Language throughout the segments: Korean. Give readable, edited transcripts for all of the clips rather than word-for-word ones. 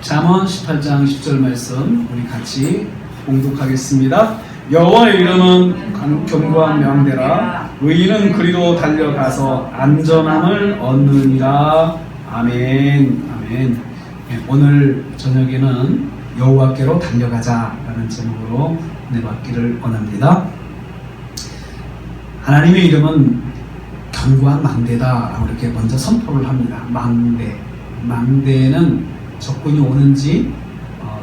잠언 18장 10절 말씀 우리 같이 봉독하겠습니다. 여호와의 이름은 견고한 명대라. 의인은 그리로 달려가서 안전함을 얻느니라. 아멘. 아멘. 오늘 저녁에는 여호와께로 달려가자라는 제목으로 은혜받기를 원합니다. 하나님의 이름은 견고한 망대다라고 이렇게 먼저 선포를 합니다. 망대는 적군이 오는지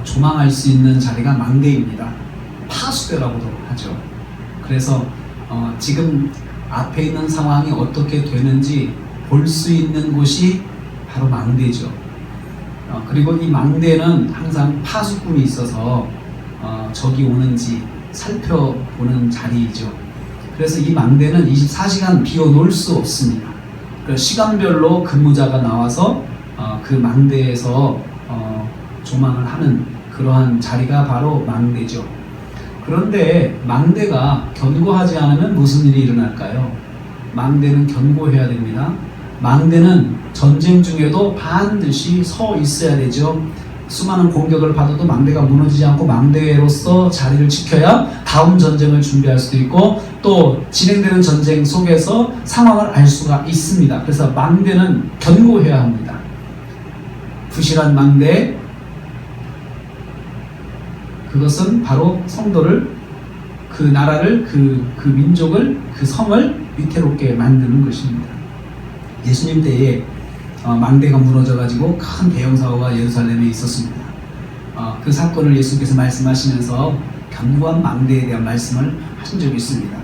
조망할 수 있는 자리가 망대입니다. 파수대라고도 하죠. 그래서 지금 앞에 있는 상황이 어떻게 되는지 볼 수 있는 곳이 바로 망대죠. 그리고 이 망대는 항상 파수꾼이 있어서 적이 오는지 살펴보는 자리이죠. 그래서 이 망대는 24시간 비워놓을 수 없습니다. 시간별로 근무자가 나와서 그 망대에서 조망을 하는 그러한 자리가 바로 망대죠. 그런데 망대가 견고하지 않으면 무슨 일이 일어날까요? 망대는 견고해야 됩니다. 망대는 전쟁 중에도 반드시 서 있어야 되죠. 수많은 공격을 받아도 망대가 무너지지 않고 망대로서 자리를 지켜야 다음 전쟁을 준비할 수도 있고 또 진행되는 전쟁 속에서 상황을 알 수가 있습니다. 그래서 망대는 견고해야 합니다. 부실한 망대, 그것은 바로 성도를, 그 나라를, 그 민족을, 그 성을 위태롭게 만드는 것입니다. 예수님 때에 망대가 무너져가지고 큰 대형사고가 예루살렘에 있었습니다. 그 사건을 예수께서 말씀하시면서 견고한 망대에 대한 말씀을 하신 적이 있습니다.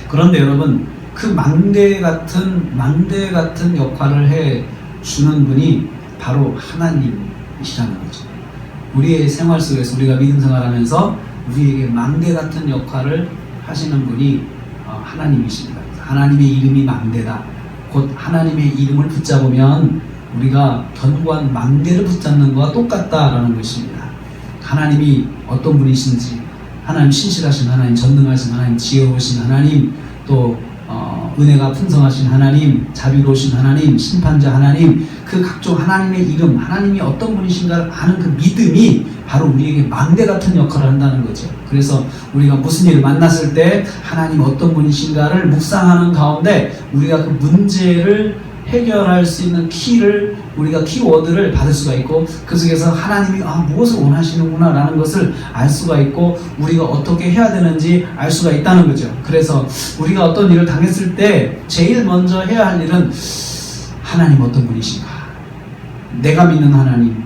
그런데 여러분, 그 망대 같은 역할을 해 주는 분이 바로 하나님이시라는 거죠. 우리의 생활 속에서 우리가 믿음 생활하면서 우리에게 망대 같은 역할을 하시는 분이 하나님이십니다. 하나님의 이름이 망대다. 곧 하나님의 이름을 붙잡으면 우리가 견고한 망대를 붙잡는 것과 똑같다라는 것입니다. 하나님이 어떤 분이신지, 하나님 신실하신 하나님, 전능하신 하나님, 지혜로우신 하나님, 또 은혜가 풍성하신 하나님, 자비로우신 하나님, 심판자 하나님, 그 각종 하나님의 이름, 하나님이 어떤 분이신가를 아는 그 믿음이 바로 우리에게 망대 같은 역할을 한다는 거죠. 그래서 우리가 무슨 일을 만났을 때 하나님 어떤 분이신가를 묵상하는 가운데 우리가 그 문제를 해결할 수 있는 우리가 키워드를 받을 수가 있고 그 속에서 하나님이 무엇을 원하시는구나 라는 것을 알 수가 있고 우리가 어떻게 해야 되는지 알 수가 있다는 거죠. 그래서 우리가 어떤 일을 당했을 때 제일 먼저 해야 할 일은 하나님 어떤 분이신가, 내가 믿는 하나님,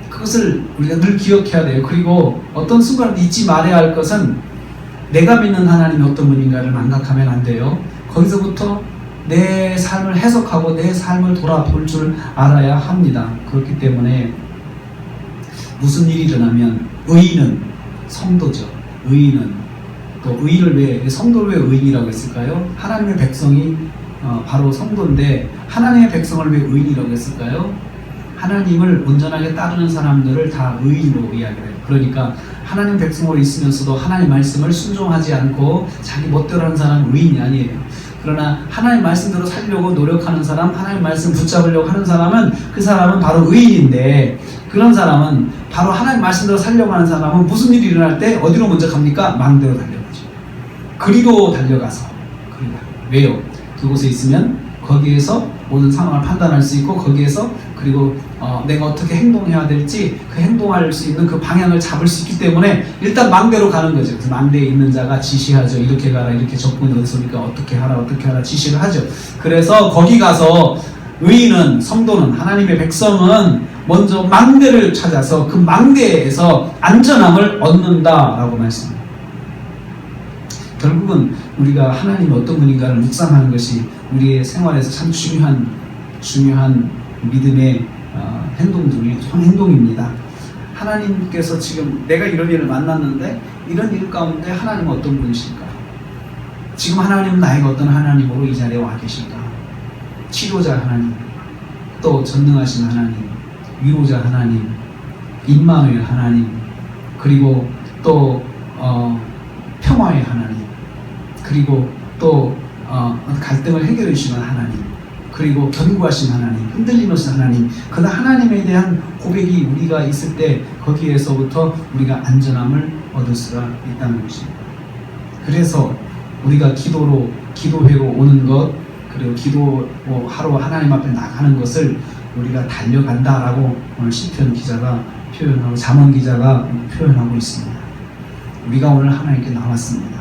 그것을 우리가 늘 기억해야 돼요. 그리고 어떤 순간 잊지 말아야 할 것은 내가 믿는 하나님이 어떤 분인가를 망각하면 안 돼요. 거기서부터 내 삶을 해석하고 내 삶을 돌아볼 줄 알아야 합니다. 그렇기 때문에 무슨 일이 일어나면 의인은 성도죠. 의인은 또 성도를 왜 의인이라고 했을까요? 하나님의 백성이 바로 성도인데 하나님의 백성을 왜 의인이라고 했을까요? 하나님을 온전하게 따르는 사람들을 다 의인으로 이야기해요. 그러니까 하나님 백성으로 있으면서도 하나님 말씀을 순종하지 않고 자기 멋대로 하는 사람은 의인이 아니에요. 그러나 하나님 말씀대로 살려고 노력하는 사람, 하나님 말씀 붙잡으려고 하는 사람은 그 사람은 바로 의인인데 그런 사람은 바로 하나님 말씀대로 살려고 하는 사람은 무슨 일이 일어날 때 어디로 먼저 갑니까? 망대로 달려가죠. 그리로 달려가서 왜요? 그곳에 있으면 거기에서 모든 상황을 판단할 수 있고 거기에서 그리고 내가 어떻게 행동해야 될지 그 행동할 수 있는 그 방향을 잡을 수 있기 때문에 일단 망대로 가는 거죠. 그래서 망대에 있는 자가 지시하죠. 이렇게 가라, 이렇게 적군이 어디서 오니까 어떻게 하라 지시를 하죠. 그래서 거기 가서 의인은, 성도는, 하나님의 백성은 먼저 망대를 찾아서 그 망대에서 안전함을 얻는다라고 말씀합니다. 결국은 우리가 하나님이 어떤 분인가를 묵상하는 것이 우리의 생활에서 참 중요한 믿음의 행동 중에 행동입니다. 하나님께서 지금 내가 이런 일을 만났는데 이런 일 가운데 하나님은 어떤 분이실까? 지금 하나님은 나에게 어떤 하나님으로 이 자리에 와 계실까? 치료자 하나님, 또 전능하신 하나님, 위로자 하나님, 임마누엘 하나님, 그리고 또 평화의 하나님, 그리고 또 갈등을 해결해 주시는 하나님, 그리고 견고하신 하나님, 흔들림 없는 하나님, 그 하나님에 대한 고백이 우리가 있을 때 거기에서부터 우리가 안전함을 얻을 수가 있다는 것입니다. 그래서 우리가 기도회로 오는 것, 그리고 기도하러 하나님 앞에 나가는 것을 우리가 달려간다라고 오늘 시편 기자가 표현하고 잠언 기자가 표현하고 있습니다. 우리가 오늘 하나님께 나왔습니다.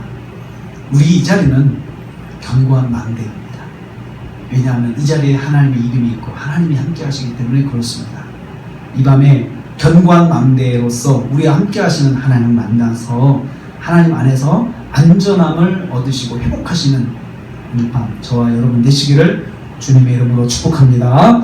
우리 이 자리는 견고한 망대입니다. 왜냐하면 이 자리에 하나님의 이름이 있고 하나님이 함께 하시기 때문에 그렇습니다. 이 밤에 견고한 망대로서 우리와 함께 하시는 하나님을 만나서 하나님 안에서 안전함을 얻으시고 회복하시는 이 밤 저와 여러분 되시기를 주님의 이름으로 축복합니다.